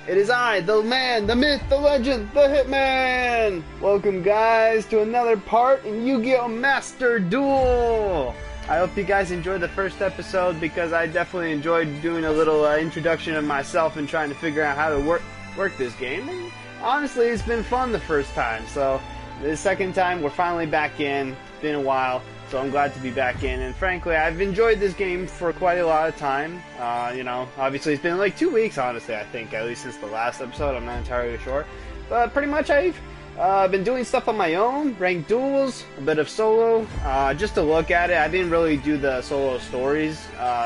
It is I, the man, the myth, the legend, the hitman! Welcome guys to another part in Yu-Gi-Oh! Master Duel! I hope you guys enjoyed the first episode because I definitely enjoyed doing a little introduction of myself and trying to figure out how to work this game. And honestly, it's been fun the first time, so the second time we're finally back in. It's been a while. So I'm glad to be back in, and frankly, I've enjoyed this game for quite a lot of time. You know, obviously it's been like 2 weeks, honestly, I think, at least since the last episode, I'm not entirely sure. But pretty much I've been doing stuff on my own, ranked duels, a bit of solo, just to look at it. I didn't really do the solo stories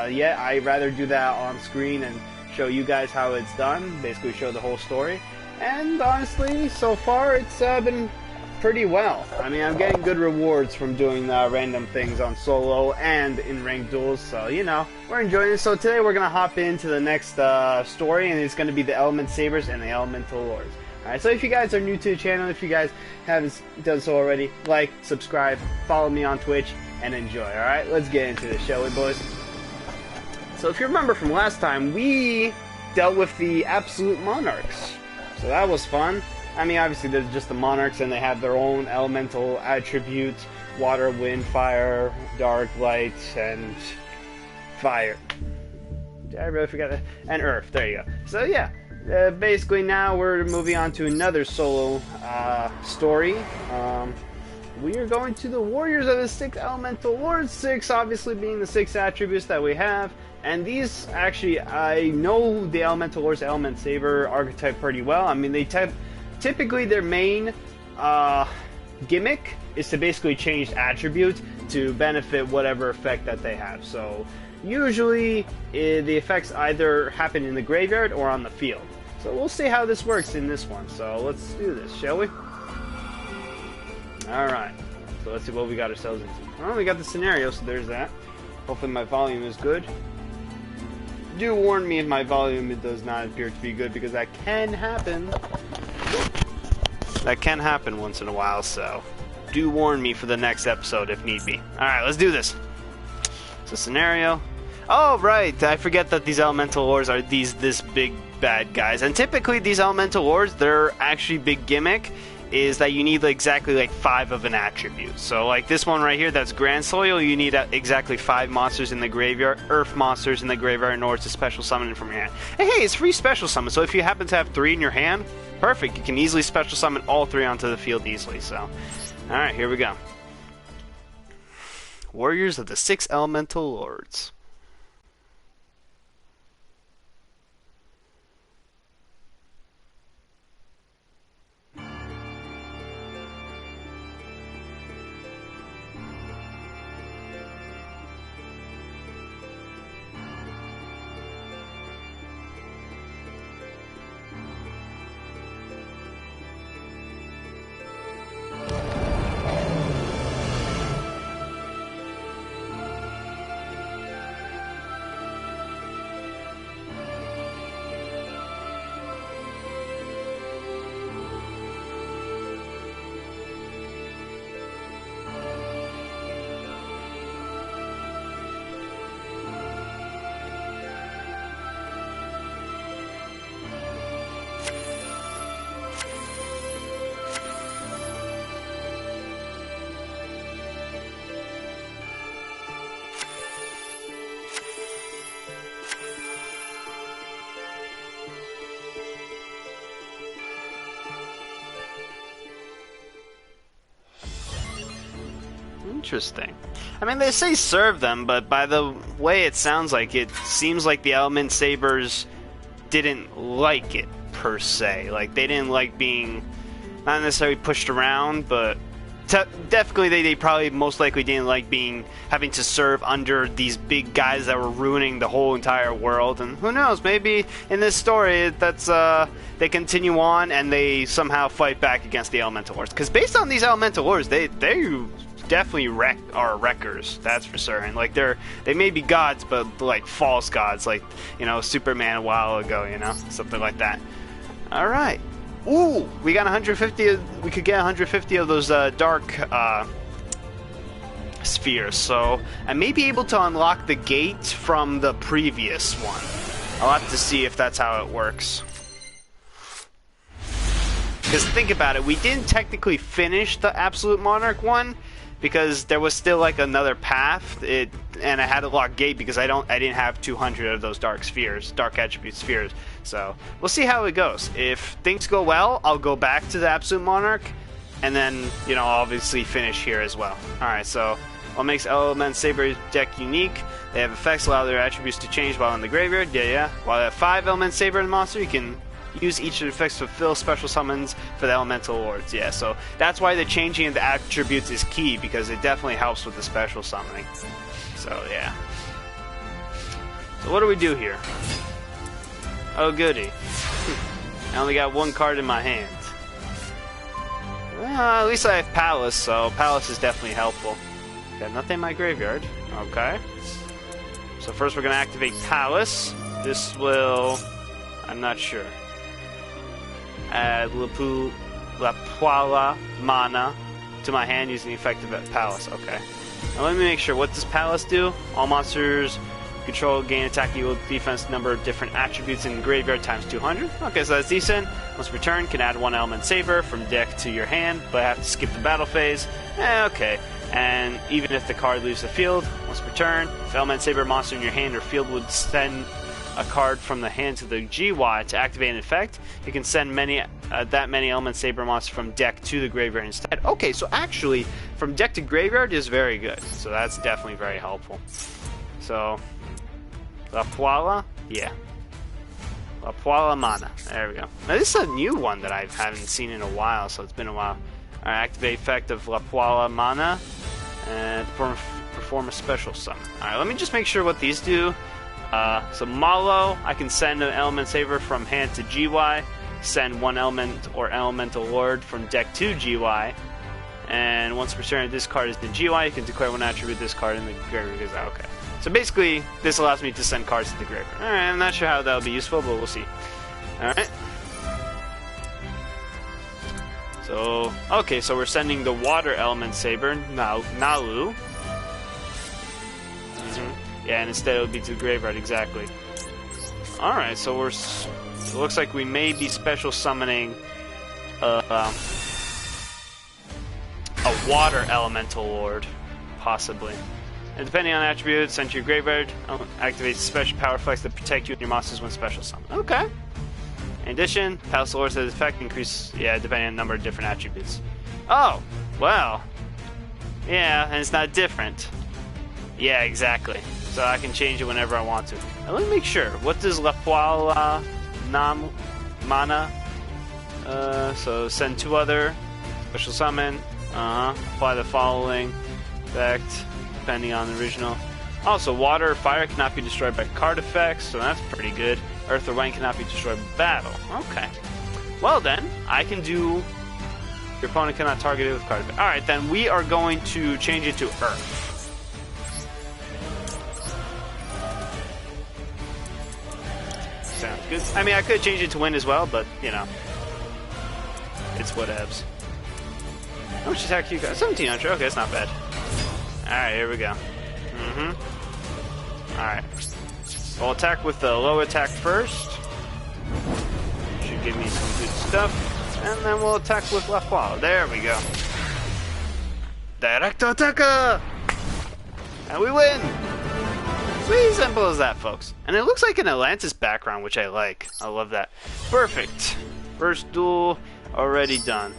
yet. I'd rather do that on screen and show you guys how it's done, basically show the whole story. And honestly, so far, it's been pretty well. I mean, I'm getting good rewards from doing random things on solo and in ranked duels, so, you know, we're enjoying it. So today we're going to hop into the next story, and it's going to be the Elementsabers and the Elemental Lords. Alright, so if you guys are new to the channel, if you guys haven't done so already, like, subscribe, follow me on Twitch, and enjoy. Alright, let's get into this, shall we, boys? So if you remember from last time, we dealt with the Absolute Monarchs. So that was fun. I mean, obviously, there's just the monarchs, and they have their own elemental attributes: water, wind, fire, dark, light, and fire. Did I really forget that? And earth. There you go. So yeah, basically now we're moving on to another solo story. We are going to the Warriors of the 6 Elemental Lords. 6 obviously being the 6 attributes that we have. And these, actually, I know the Elemental Lords, Elementsaber archetype pretty well. I mean, they typically their main gimmick is to basically change attributes to benefit whatever effect that they have. So usually the effects either happen in the graveyard or on the field. So we'll see how this works in this one. So let's do this, shall we? Alright, so let's see what we got ourselves into. Well, we got the scenario, so there's that. Hopefully my volume is good. Do warn me if my volume does not appear to be good, because that can happen. That can happen once in a while, so do warn me for the next episode if need be. Alright, let's do this. So scenario. Oh, right, I forget that these Elemental Lords are this big bad guys. And typically these Elemental Lords, their actually big gimmick is that you need exactly 5 of an attribute. So like this one right here, that's Grand Soil, you need exactly 5 monsters in the graveyard, earth monsters in the graveyard, in order to special summon it from your hand. And hey, it's free special summon, so if you happen to have 3 in your hand, perfect, you can easily special summon all 3 onto the field easily. So alright, here we go. Warriors of the 6 Elemental Lords. Interesting. I mean, they say serve them, but by the way it sounds like, it seems like the Elementsabers didn't like it, per se. Like, they didn't like being, not necessarily pushed around, but definitely they probably most likely didn't like having to serve under these big guys that were ruining the whole entire world. And who knows, maybe in this story that's they continue on and they somehow fight back against the Elemental Lords. Because based on these Elemental Lords, they definitely are wreckers, that's for certain. Like, they may be gods, but like false gods, like, you know, Superman a while ago, you know, something like that. All right. Ooh, we got 150. We could get 150 of those dark spheres. So I may be able to unlock the gate from the previous one. I'll have to see if that's how it works. Because think about it, we didn't technically finish the Absolute Monarch one because there was still like another path. And I had to lock gate because I didn't have 200 of those dark attribute spheres. So we'll see how it goes. If things go well, I'll go back to the Absolute Monarch, and then obviously finish here as well. All right, so what makes Elementsabers deck unique? They have effects allow their attributes to change while in the graveyard. Yeah. While they have 5 Elementsaber monster, you can use each of the effects to fulfill special summons for the elemental lords. Yeah, so that's why the changing of the attributes is key, because it definitely helps with the special summoning. So yeah. So what do we do here? Oh goody. I only got 1 card in my hand. Well, at least I have Palace, so Palace is definitely helpful. Got nothing in my graveyard. Okay. So first we're going to activate Palace. This will... I'm not sure. Add La Puala mana to my hand using the effect of Palace. Okay. Now let me make sure. What does Palace do? All monsters control gain attack equal defense number of different attributes in the graveyard times 200. Okay, so that's decent. Once return, can add 1 Elementsaber from deck to your hand, but I have to skip the battle phase. Okay. And even if the card leaves the field, once return, if Elementsaber monster in your hand or field would send a card from the hand to the GY to activate an effect, you can send that many Elementsaber monsters from deck to the graveyard instead. Okay, so actually, from deck to graveyard is very good. So that's definitely very helpful. So, La Puala? Yeah. La Puala mana. There we go. Now this is a new one that I haven't seen in a while, so it's been a while. Alright, activate effect of La Puala mana and perform a special summon. Alright, let me just make sure what these do. So Malo, I can send an Elementsaber from hand to GY, send 1 element or elemental lord from deck to GY, and once returned this card is the GY, you can declare 1 attribute this card in the graveyard. Okay. So basically, this allows me to send cards to the graveyard. Alright, I'm not sure how that'll be useful, but we'll see. Alright. So, okay, so we're sending the Water Elementsaber, Nalu. Yeah, and instead it would be to the graveyard, exactly. Alright, so it looks like we may be special summoning a Water Elemental Lord, possibly. And depending on attributes sent to your graveyard, activates special power flex that protect you and your monsters when special summoned. Okay. In addition, Palace Lords has effect increase, depending on a number of different attributes. Oh, well. Yeah, and it's not different. Yeah, exactly. So I can change it whenever I want to. Now let me make sure. What does La Puala mana? So send 2 other. Special summon. Apply the following effect, depending on the original. Also, water or fire cannot be destroyed by card effects, so that's pretty good. Earth or rain cannot be destroyed by battle. Okay. Well then, I can do... Your opponent cannot target it with card effects. Alright, then we are going to change it to Earth. Sounds good. I mean, I could change it to wind as well, but, it's whatevs. How much attack you got? 1700. Okay, that's not bad. Alright, here we go. Alright. I'll attack with the low attack first. Should give me some good stuff. And then we'll attack with La Puala. There we go. Directo attacker! And we win! Pretty simple as that, folks. And it looks like an Atlantis background, which I like. I love that. Perfect. First duel already done.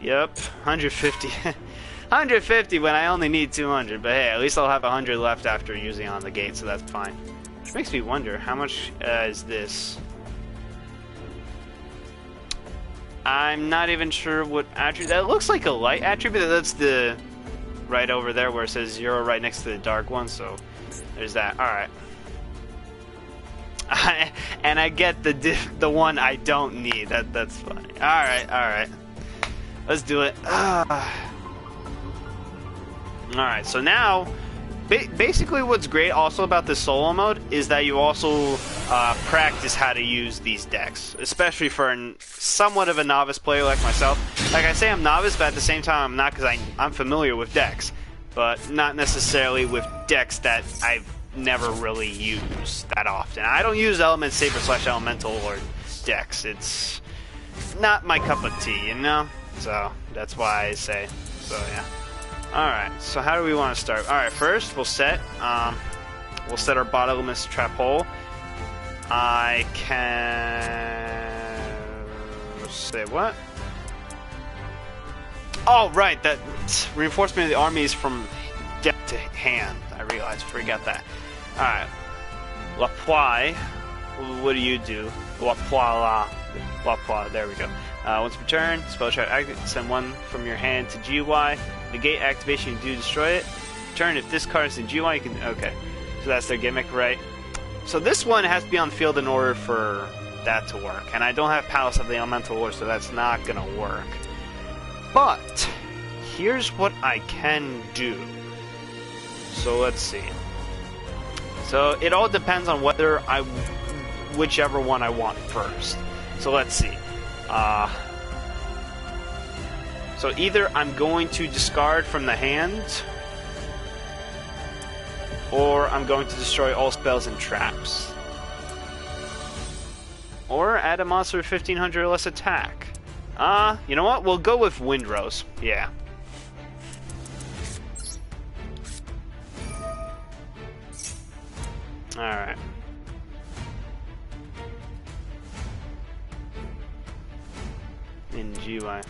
Yep, 150. 150 when I only need 200. But hey, at least I'll have 100 left after using on the gate, so that's fine. Which makes me wonder, how much is this? I'm not even sure what attribute. That looks like a light attribute. That's the right over there where it says 0 right next to the dark one, so there's that. Alright. And I get the one I don't need. That's funny. Alright. Let's do it. Alright, so now, basically what's great also about this solo mode is that you also practice how to use these decks, especially for somewhat of a novice player like myself. Like I say I'm novice, but at the same time I'm not, because I'm familiar with decks, but not necessarily with decks that I've never really used that often. I don't use Elementsaber / Elemental Lord decks. not my cup of tea, you know? So, that's why I say. So, yeah. Alright, so how do we want to start? Alright, first, we'll set our bottomless trap hole. I can... say what? Oh, right, that reinforcement of the army is from deck to hand. I realized, forgot that. Alright. La Poix. What do you do? La Poix, there we go. Once per turn, spell chart activate, send one from your hand to GUI. Negate activation, you do destroy it. Turn, if this card is in GUI, you can... Okay. So that's their gimmick, right? So this one has to be on the field in order for that to work. And I don't have Palace of the Elemental Lord, so that's not gonna work. But, here's what I can do. So let's see. So it all depends on whether whichever one I want first. So let's see. So either I'm going to discard from the hand, or I'm going to destroy all spells and traps. Or add a monster with 1500 or less attack. You know what? We'll go with Windrose. Yeah. Alright. In GUI.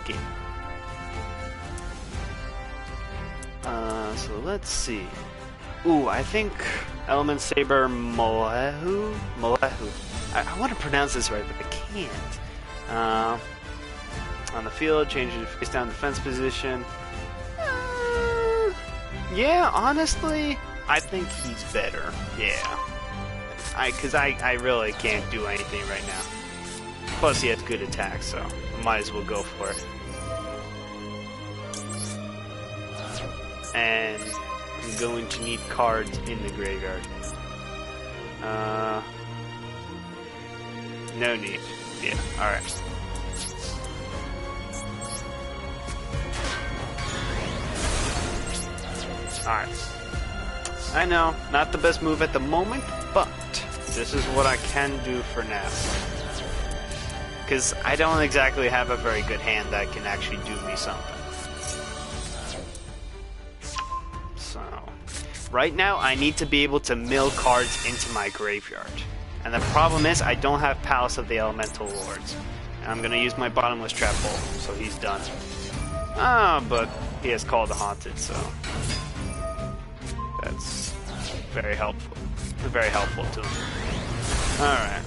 Okay. So let's see. Ooh, I think Elementsaber Molehu? I want to pronounce this right, but I can't. On the field, change your face down defense position. Yeah, honestly, I think he's better. Yeah. Because I really can't do anything right now. Plus, he has good attack, so I might as well go for it. And I'm going to need cards in the graveyard. No need. Yeah, alright. Alright. I know, not the best move at the moment, but this is what I can do for now. Because I don't exactly have a very good hand that can actually do me something. So, right now I need to be able to mill cards into my graveyard. And the problem is I don't have Palace of the Elemental Lords. And I'm going to use my bottomless trap hole, so he's done. But he has Call the Haunted, so that's very helpful. Very helpful to him. Alright.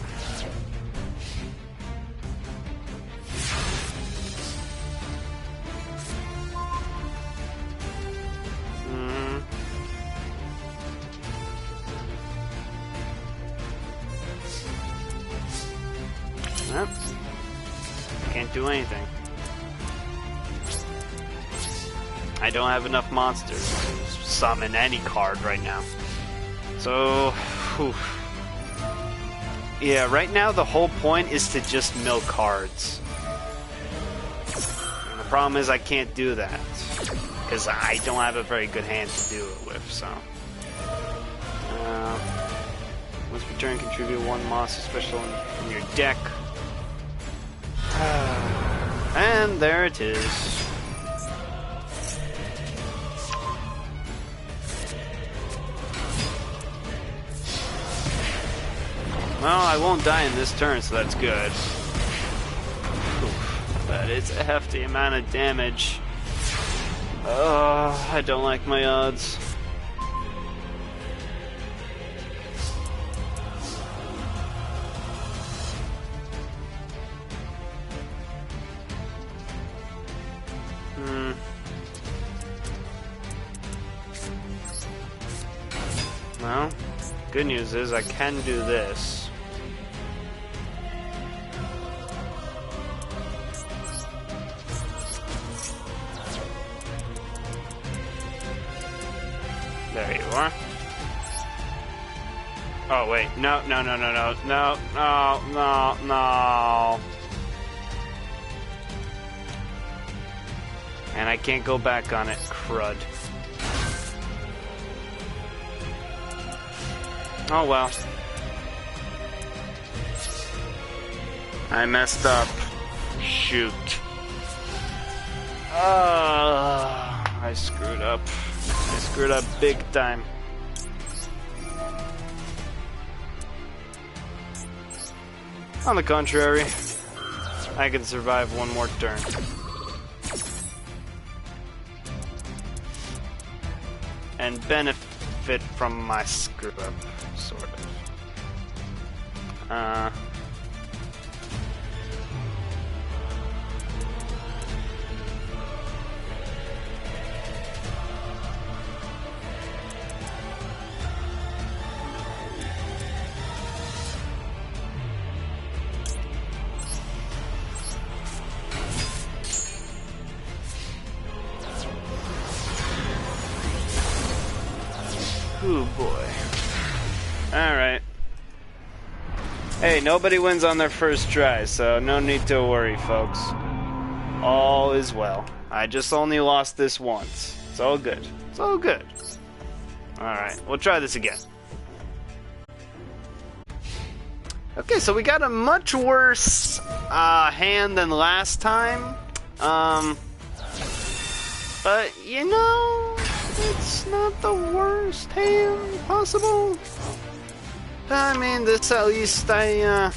Nope. Can't do anything. I don't have enough monsters to summon any card right now. So, whew. Yeah, right now the whole point is to just mill cards. And the problem is I can't do that. Because I don't have a very good hand to do it with, so. Once per turn, contribute one monster special in your deck. And there it is. Well, I won't die in this turn, so that's good. Oof, but it's a hefty amount of damage. I don't like my odds. Well, good news is I can do this. There you are. Oh wait, no. And I can't go back on it. Crud. Oh well. I messed up. Shoot. I screwed up. I screwed up big time. On the contrary, I can survive one more turn. And benefit from my screw up, sort of. Ooh boy. Alright. Hey, nobody wins on their first try, so no need to worry, folks. All is well. I just only lost this once. It's all good. It's all good. Alright, we'll try this again. Okay, so we got a much worse hand than last time. But, you know, it's not the worst hand possible. I mean, this at least I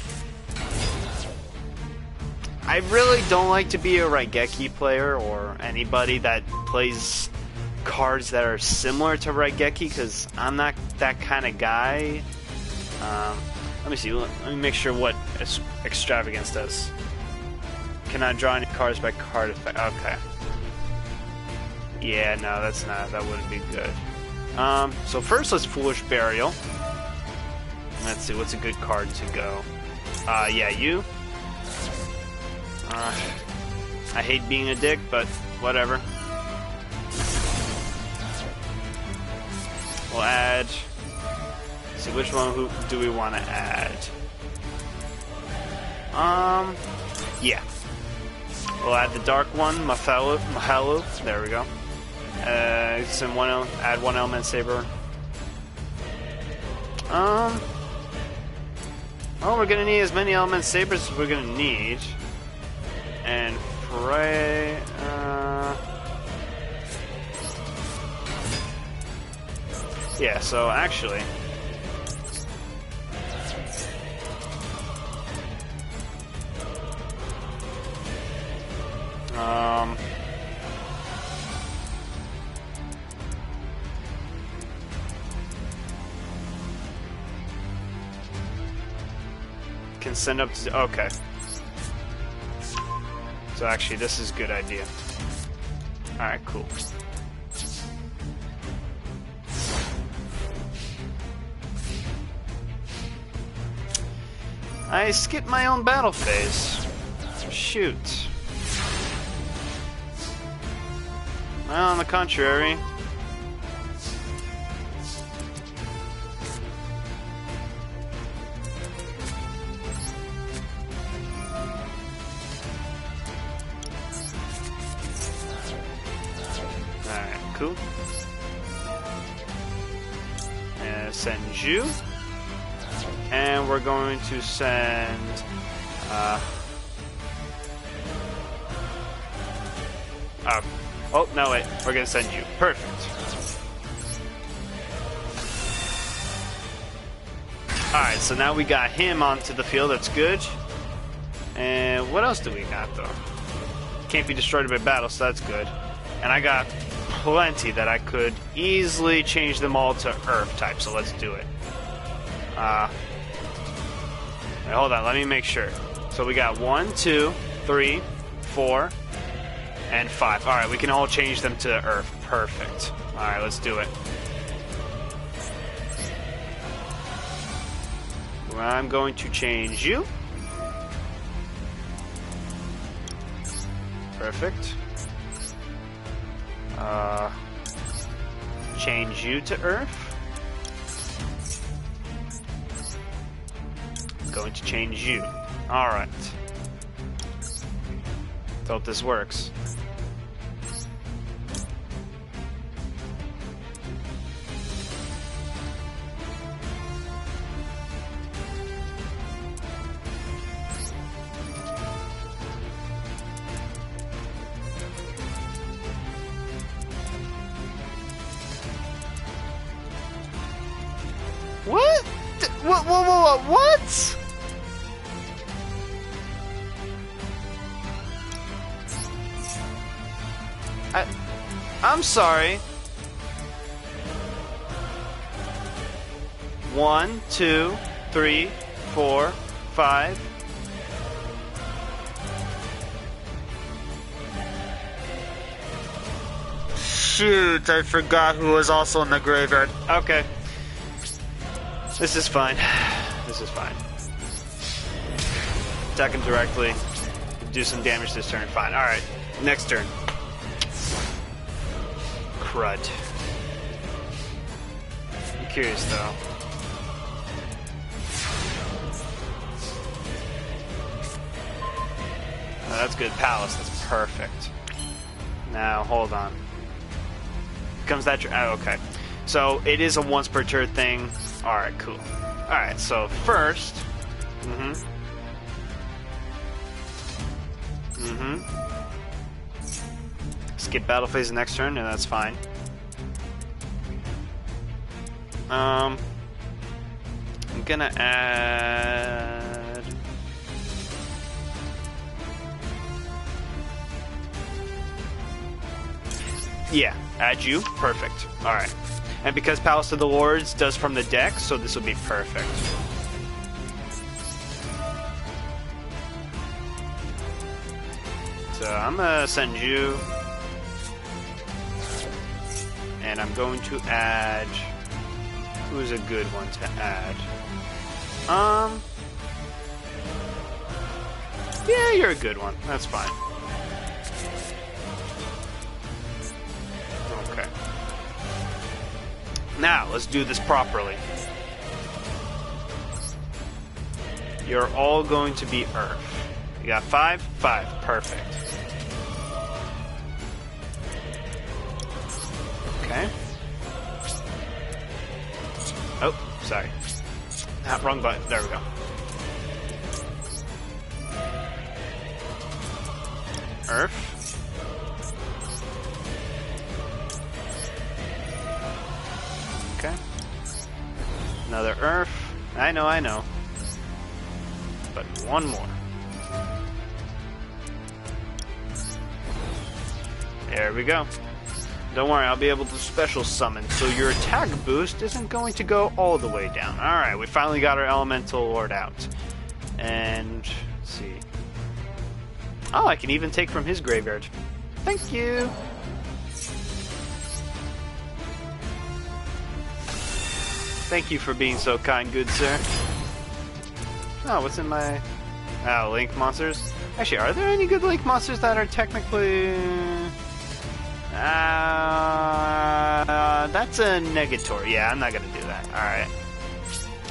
really don't like to be a Raigeki player or anybody that plays cards that are similar to Raigeki, because I'm not that kind of guy. Let me see, let me make sure what Extravagance does. Cannot draw any cards by card effect. Okay. Yeah, no, that's not, that wouldn't be good. So first let's Foolish Burial. Let's see, what's a good card to go? Yeah, you. I hate being a dick, but whatever. We'll add... Let's see, which one do we want to add? Yeah. We'll add the dark one, Mahalo. There we go. Add one Elementsaber. Well, we're gonna need as many Elementsabers as we're gonna need. And Frey, yeah, so actually... Can send up to... Okay. So actually, this is a good idea. Alright, cool. I skipped my own battle phase. Shoot. Well, on the contrary... Cool. And send you. And we're going to send... oh, no wait. We're going to send you. Perfect. Alright, so now we got him onto the field. That's good. And what else do we got, though? Can't be destroyed by battle, so that's good. And I got... plenty that I could easily change them all to Earth type, so let's do it. Wait, hold on, let me make sure. So we got 1, 2, 3, 4, and 5. Alright, we can all change them to Earth. Perfect. Alright, let's do it. I'm going to change you. Perfect. Change you to Earth. Going to change you. Alright. Hope this works. What? I'm sorry. 1, 2, 3, 4, 5. Shoot, I forgot who was also in the graveyard. Okay. This is fine. This is fine. Attack him directly. Do some damage this turn. Fine. Alright. Next turn. Crud. I'm curious though. Oh, that's good. Palace. That's perfect. Now, hold on. Comes that... Oh, okay. So, it is a once per turn thing. Alright, cool. Alright, so first... Skip battle phase the next turn, and that's fine. I'm gonna add... Yeah, add you. Perfect. Alright. And because Palace of the Lords does from the deck, so this will be perfect. So I'm gonna send you... And I'm going to add... Who's a good one to add? Yeah, you're a good one. That's fine. Okay. Now, let's do this properly. You're all going to be Earth. You got 5? 5. Perfect. Okay. Oh, sorry. Ah, wrong button. There we go. Earth. Okay. Another Earth. I know. But one more. There we go. Don't worry, I'll be able to special summon, so your attack boost isn't going to go all the way down. Alright, we finally got our Elemental Lord out. And, let's see. Oh, I can even take from his graveyard. Thank you! Thank you for being so kind, good sir. Oh, what's in my... Oh, Link monsters? Actually, are there any good Link monsters that are technically... that's a negatory. Yeah, I'm not gonna do that. Alright.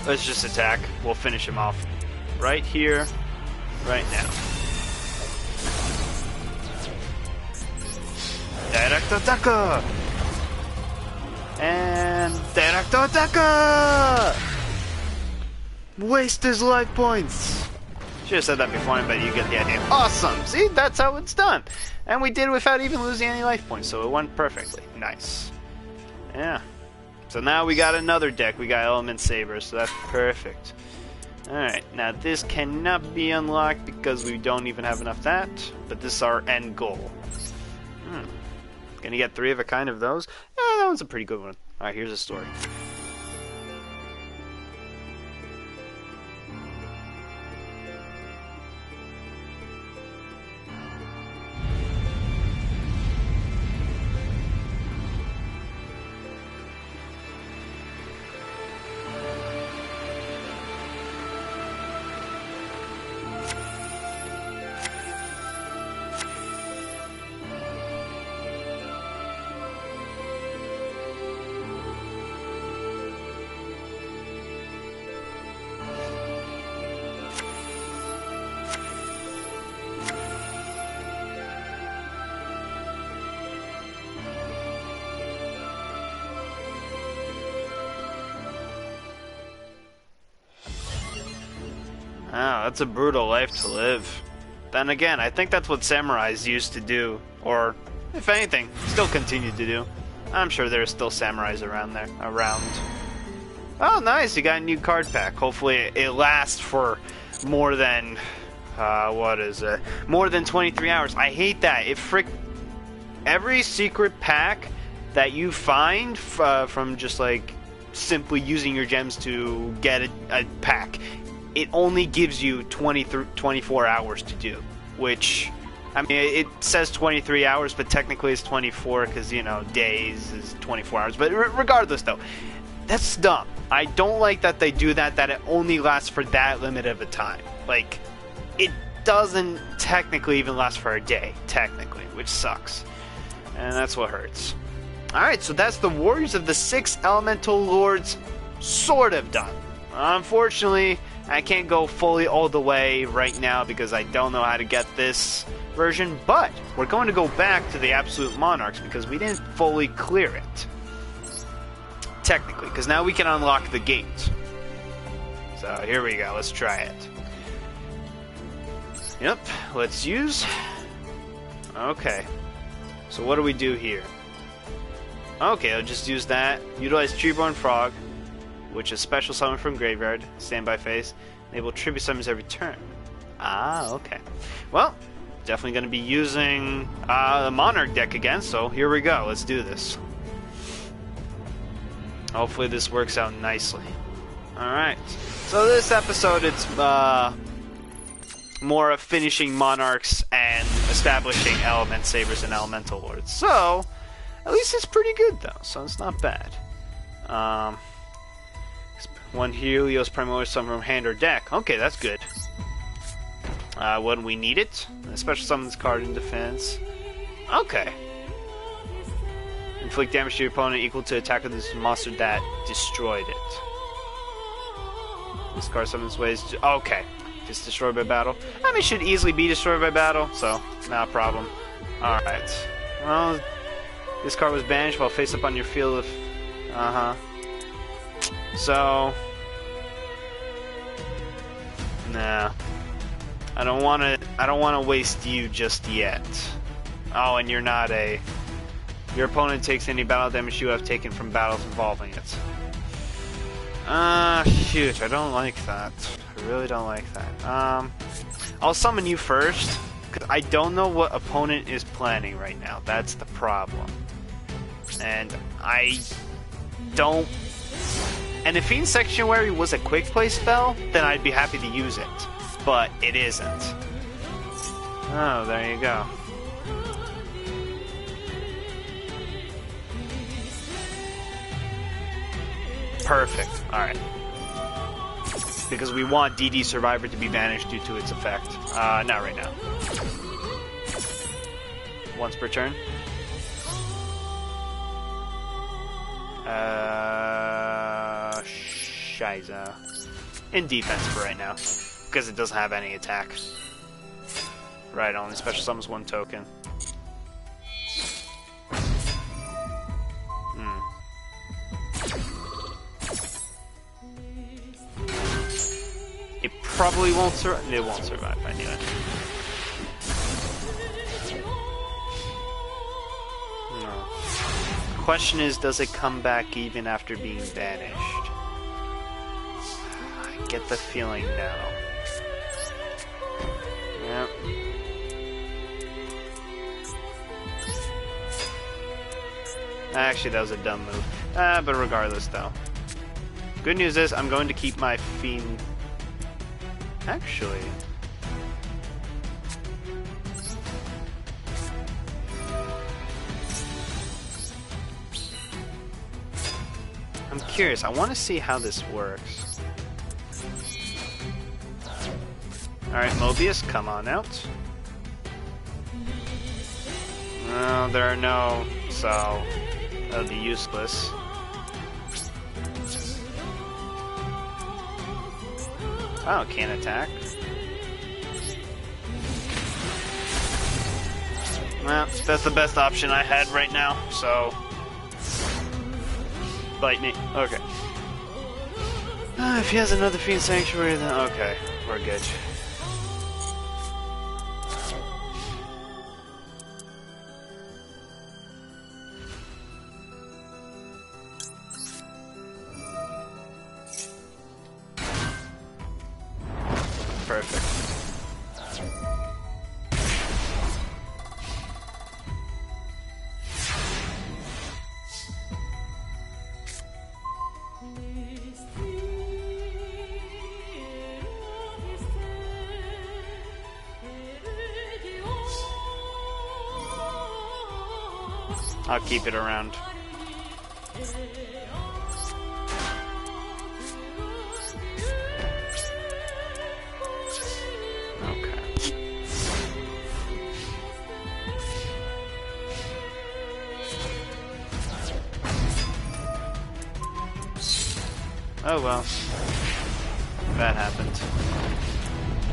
Let's just attack. We'll finish him off. Right here. Right now. Direct attack! And... Direct attack! Waste his life points! Should have said that before, but you get the idea. Awesome! See, that's how it's done. And we did without even losing any life points, so it went perfectly. Nice. Yeah. So now we got another deck. We got Elementsabers, so that's perfect. Alright, now this cannot be unlocked because we don't even have enough of that, but this is our end goal. Gonna get 3 of a kind of those? Yeah, that one's a pretty good one. Alright, here's a story. Wow, that's a brutal life to live. Then again, I think that's what samurais used to do, or, if anything, still continue to do. I'm sure there's still samurais around there. Oh, nice! You got a new card pack. Hopefully, it lasts for more than what is it? More than 23 hours. I hate that. Every secret pack that you find from just like simply using your gems to get a pack, it only gives you 24 hours to do, which, I mean, it says 23 hours, but technically it's 24 because, you know, days is 24 hours. But regardless, though, that's dumb. I don't like that they do that it only lasts for that limit of a time. Like, it doesn't technically even last for a day, technically, which sucks. And that's what hurts. Alright, so that's the Warriors of the 6 Elemental Lords sort of done. Unfortunately, I can't go fully all the way right now because I don't know how to get this version, but we're going to go back to the Absolute Monarchs because we didn't fully clear it. Technically, because now we can unlock the gate. So here we go, let's try it. Yep, let's use... Okay. So what do we do here? Okay, I'll just use that. Utilize Treeborn Frog, which is special summon from graveyard, standby phase. Enable tribute summons every turn. Ah, okay. Well, definitely going to be using the Monarch deck again, so here we go. Let's do this. Hopefully this works out nicely. Alright. So this episode, it's more of finishing Monarchs and establishing Elementsabers and Elemental Lords. So, at least it's pretty good though, so it's not bad. One Helios Primordial Summon from hand or deck. Okay, that's good. When we need it. A special summon this card in defense. Okay. Inflict damage to your opponent equal to attack of this monster that destroyed it. This card summons ways. Okay. Just destroyed by battle. I mean, it should easily be destroyed by battle, so not a problem. Alright. Well, this card was banished while face up on your field of... So... Nah. I don't wanna waste you just yet. Oh, and you're not a... Your opponent takes any battle damage you have taken from battles involving it. Shoot, I don't like that. I really don't like that. I'll summon you first, because I don't know what opponent is planning right now. That's the problem. And I don't... And if Fiend Sanctuary was a quick play spell, then I'd be happy to use it. But it isn't. Oh, there you go. Perfect. Alright. Because we want DD Survivor to be banished due to its effect. Not right now. Once per turn. Shiza. In defense for right now. Because it doesn't have any attack. Right, only special summons one token. It probably won't survive. It won't survive, I knew it. No. The question is, does it come back even after being banished? I get the feeling no. Yep. Actually, that was a dumb move. But regardless, though. Good news is, I'm going to keep my Fiend... Actually... I'm curious. I want to see how this works. Alright, Mobius, come on out. No, there are no... So... That would be useless. Oh, can't attack. Well, that's the best option I had right now, so... Bite me. Okay. If he has another Fiend Sanctuary, then okay, we're good. I'll keep it around. Okay. Oh well. That happened.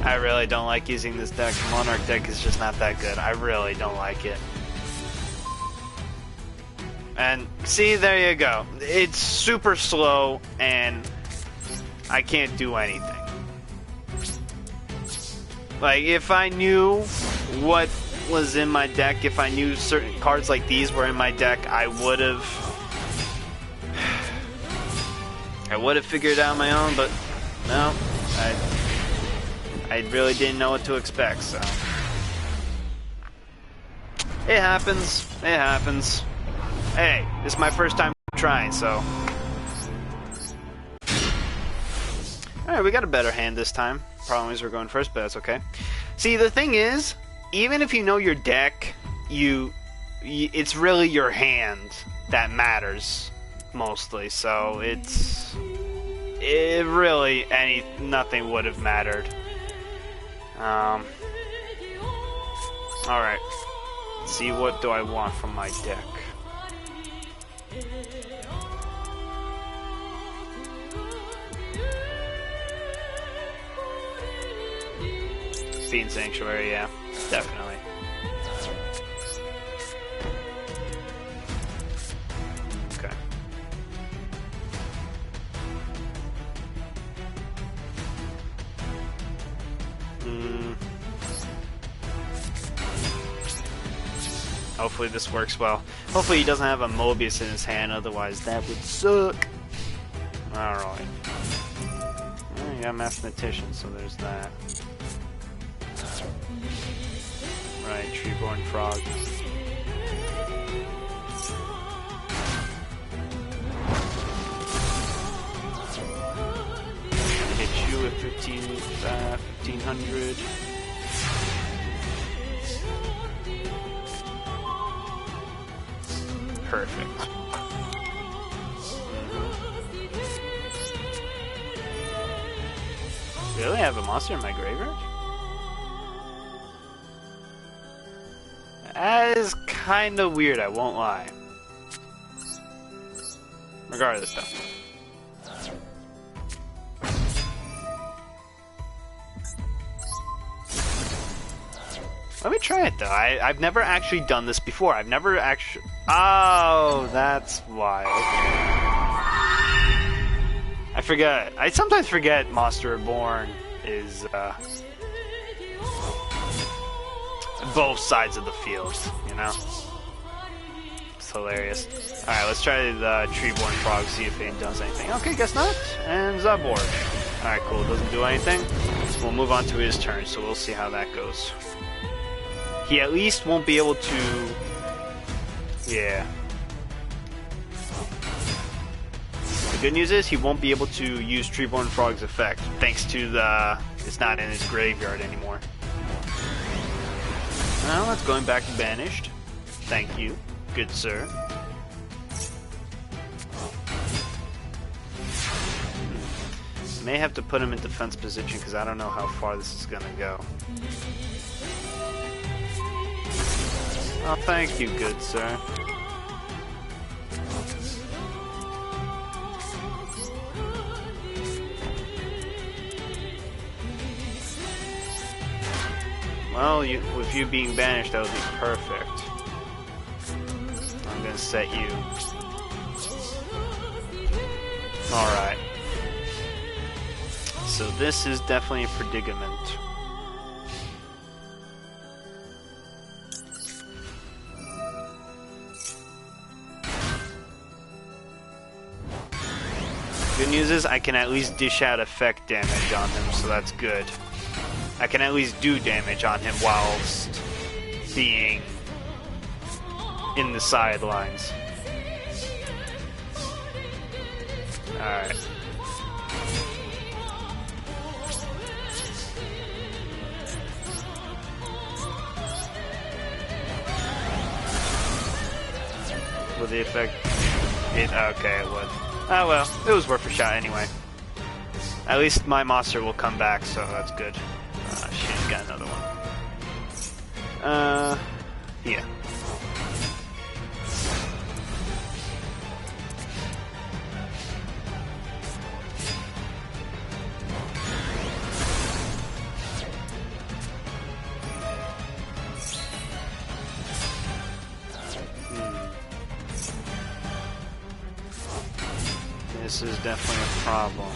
I really don't like using this deck. Monarch deck is just not that good. I really don't like it. And see, there you go. It's super slow and I can't do anything. Like, if I knew what was in my deck, if I knew certain cards like these were in my deck, I would have figured it out on my own, but no, I really didn't know what to expect, so. It happens. It happens. Hey, this is my first time trying, so. Alright, we got a better hand this time. Problem is we're going first, but that's okay. See, the thing is, even if you know your deck, it's really your hand that matters mostly. So nothing would have mattered. All right. Let's see, what do I want from my deck? Fiend Sanctuary, yeah, definitely. Okay. Hopefully this works well. Hopefully he doesn't have a Mobius in his hand, otherwise that would suck. Alright. Well, you got Mathematician, so there's that. Right, Treeborn Frog. Hit you at 1500. Perfect. Really? I have a monster in my graveyard? That is kind of weird, I won't lie. Regardless, though. Let me try it, though. I've never actually done this before. I've never actually... Oh, that's why. Okay. I forget. I sometimes forget Monster Reborn is... both sides of the field, you know? It's hilarious. Alright, let's try the Treeborn Frog, see if it does anything. Okay, guess not. And Zabor. Alright, cool. Doesn't do anything. So we'll move on to his turn, so we'll see how that goes. He at least won't be able to... Yeah. The good news is he won't be able to use Treeborn Frog's effect, thanks to the... It's not in his graveyard anymore. Well, that's going back to banished. Thank you, good sir. May have to put him in defense position because I don't know how far this is gonna go. Oh, thank you, good sir. Well, with you being banished, that would be perfect. I'm gonna set you. Alright. So this is definitely a predicament. Good news is I can at least dish out effect damage on him, so that's good. I can at least do damage on him whilst being in the sidelines. Alright. Will the effect... okay, it would. Oh well, it was worth a shot anyway. At least my monster will come back, so that's good. Shit, got another one. Yeah. This is definitely a problem.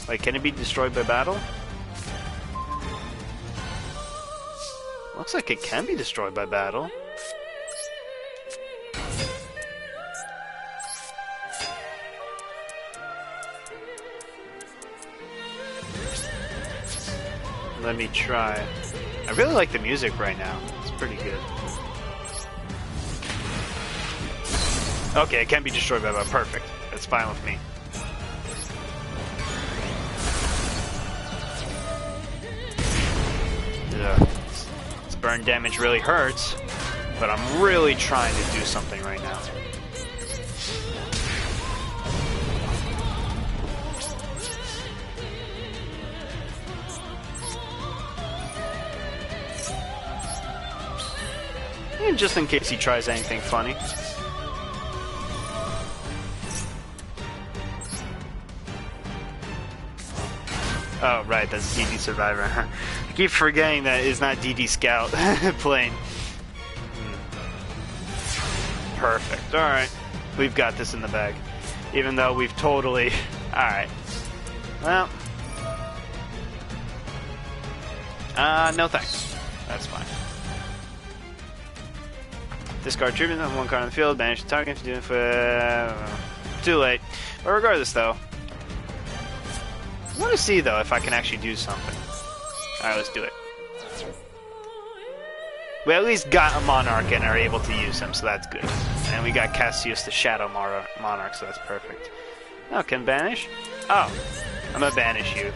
Wait, can it be destroyed by battle? Looks like it can be destroyed by battle. Let me try. I really like the music right now. It's pretty good. Okay, it can be destroyed by battle. Perfect. That's fine with me. Yeah. This burn damage really hurts, but I'm really trying to do something right now. And just in case he tries anything funny. Oh, right, that's DD Survivor. I keep forgetting that it's not DD Scout playing. Perfect. Alright. We've got this in the bag. Even though we've totally... Alright. Well... no thanks. That's fine. Discard tribute on one card on the field, banish the target to do it for... Too late. But regardless, though... I want to see, though, if I can actually do something. Alright, let's do it. We at least got a Monarch and are able to use him, so that's good. And we got Cassius the Shadow Monarch, so that's perfect. Oh, can banish? Oh, I'm gonna banish you,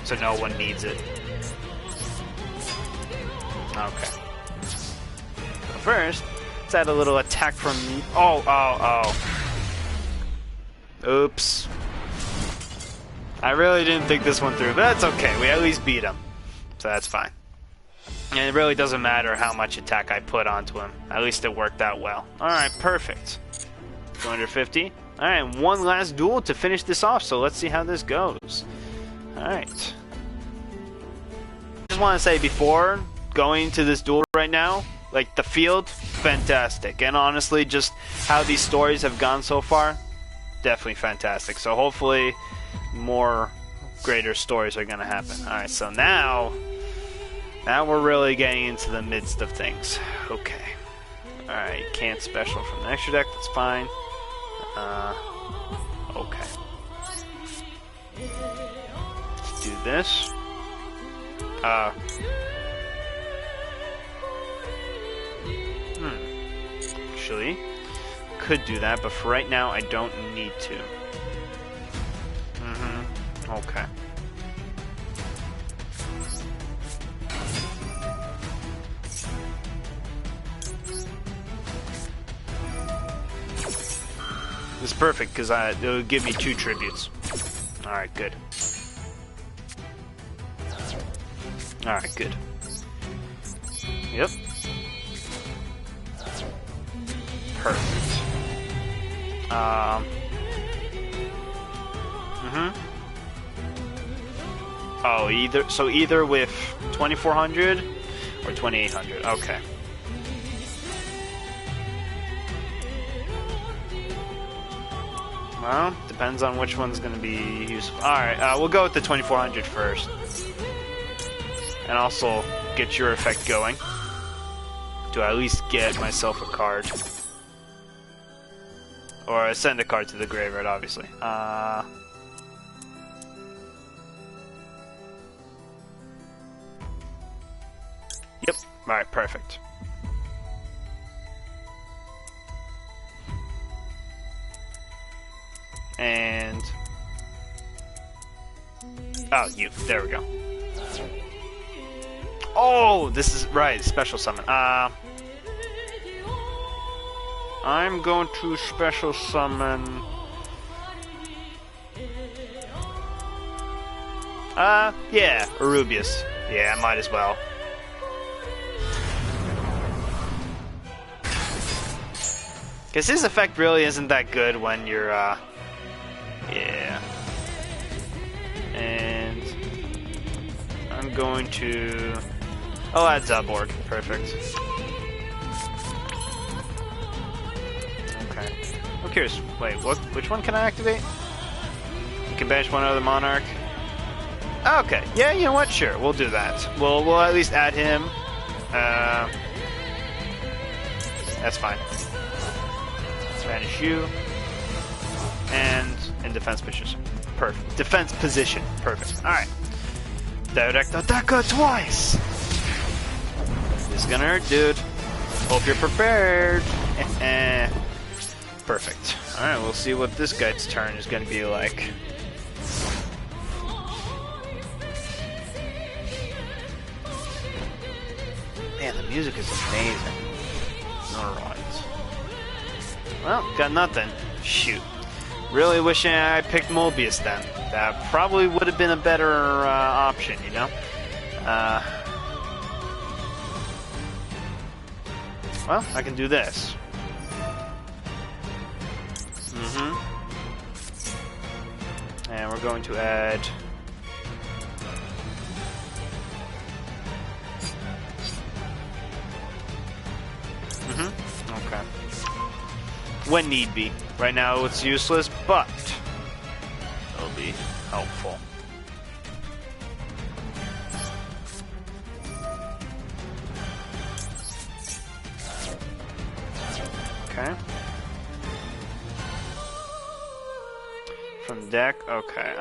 so no one needs it. Okay. So first, let's add a little attack from... Oh. Oops. I really didn't think this one through, but that's okay. We at least beat him, so that's fine. And it really doesn't matter how much attack I put onto him. At least it worked out well. Alright, perfect. 250. Alright, one last duel to finish this off, so let's see how this goes. Alright. Just want to say, before going to this duel right now, like, the field, fantastic. And honestly, just how these stories have gone so far, definitely fantastic. So hopefully... more greater stories are gonna happen. Alright, so now we're really getting into the midst of things. Okay. Alright, can't special from the extra deck, that's fine. Okay. Let's do this. Actually, could do that, but for right now I don't need to. Okay. This is perfect because it would give me 2 tributes. Alright, good. Alright, good. Yep. Perfect. Oh, either with 2400 or 2800. Okay. Well, depends on which one's going to be useful. Alright, we'll go with the 2400 first. And also get your effect going. To at least get myself a card. Or send a card to the graveyard, obviously. Yep. Alright, perfect. And... oh, you. There we go. Oh, this is... right, special summon. I'm going to special summon... yeah, Arubius. Yeah, might as well. Because his effect really isn't that good when you're, yeah. And I'm going to... I'll add Zaborg. Perfect. Okay. I'm curious. Wait, which one can I activate? You can banish one other monarch. Okay. Yeah, you know what? Sure, we'll do that. We'll at least add him. That's fine. Let's banish you. And in defense position. Perfect. Defense position. Perfect. Alright. Direct attack twice! This is gonna hurt, dude. Hope you're prepared. Perfect. Alright, we'll see what this guy's turn is gonna be like. Man, the music is amazing. Alright. Well, got nothing. Shoot. Really wishing I picked Mobius then. That probably would have been a better option, you know? Well, I can do this. And we're going to add... Okay. When need be. Right now it's useless, but it'll be helpful. Okay. From deck, okay.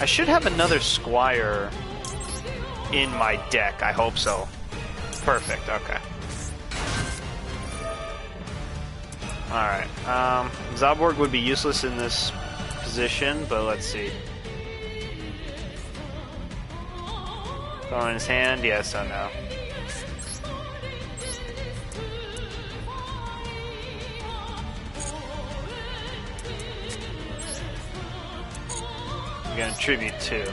I should have another Squire in my deck. I hope so. Perfect, okay. Alright, Zaborg would be useless in this position, but let's see. Throw in his hand? Yes or no? I'm gonna tribute 2.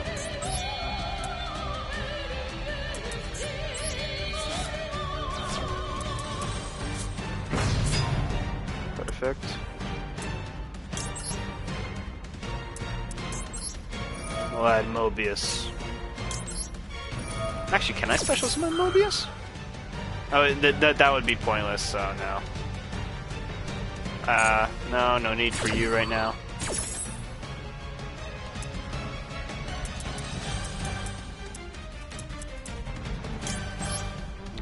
Perfect. We'll add Mobius. Actually, can I special summon Mobius? Oh, that would be pointless, so no. No need for you right now.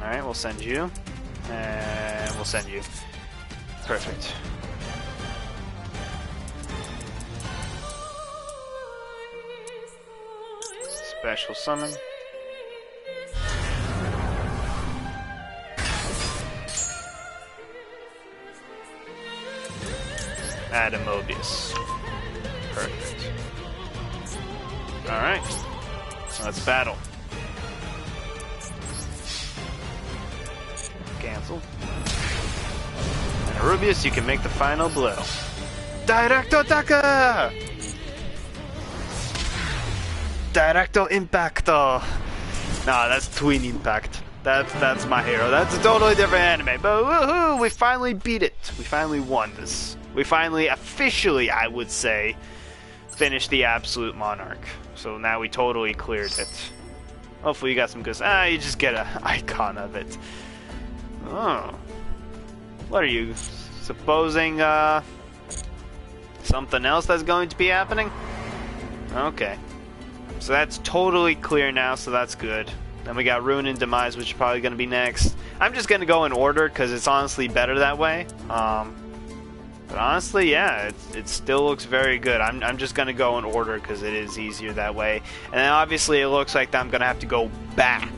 Alright, we'll send you. And we'll send you. Perfect. Special summon. Add a Mobius. Perfect. Alright. Let's battle. Cancel. And Arubius, you can make the final blow. Directo Daka! Directo Impacto! Nah, that's Twin Impact. That's my hero. That's a totally different anime. But woohoo! We finally beat it. We finally won this. We finally, officially, I would say, finished the Absolute Monarch. So now we totally cleared it. Hopefully you got some good... you just get an icon of it. Oh. What are you supposing, something else that's going to be happening? Okay. So that's totally clear now, so that's good. Then we got Ruin and Demise, which is probably going to be next. I'm just going to go in order, because it's honestly better that way. But honestly, yeah, it still looks very good. I'm just going to go in order, because it is easier that way. And then obviously it looks like I'm going to have to go back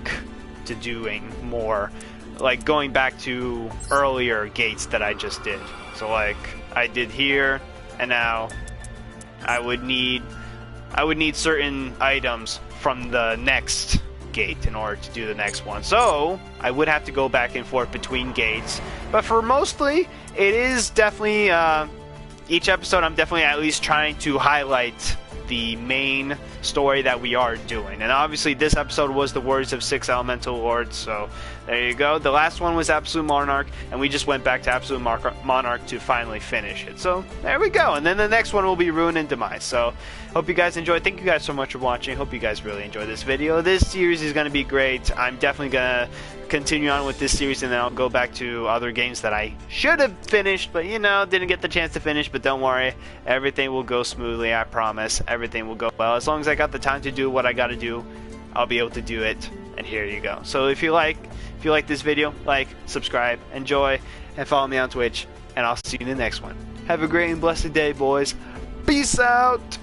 to doing more. Like going back to earlier gates that I just did. So like I did here, and now I would need certain items from the next gate in order to do the next one. So I would have to go back and forth between gates. But for mostly, it is definitely each episode. I'm definitely at least trying to highlight the main story that we are doing. And obviously this episode was the words of 6 elemental lords, so there you go. The last one was Absolute Monarch, and we just went back to Absolute Monarch to finally finish it. So there we go. And then the next one will be Ruin and Demise. So hope you guys enjoyed. Thank you guys so much for watching. Hope you guys really enjoyed this video. This series is going to be great. I'm definitely going to continue on with this series, and then I'll go back to other games that I should have finished, but you know, didn't get the chance to finish. But don't worry, everything will go smoothly. I promise. Everything will go well. As long as I got the time to do what I got to do, I'll be able to do it. And here you go. So if you like this video, like, subscribe, enjoy, and follow me on Twitch, and I'll see you in the next one. Have a great and blessed day, boys. Peace out.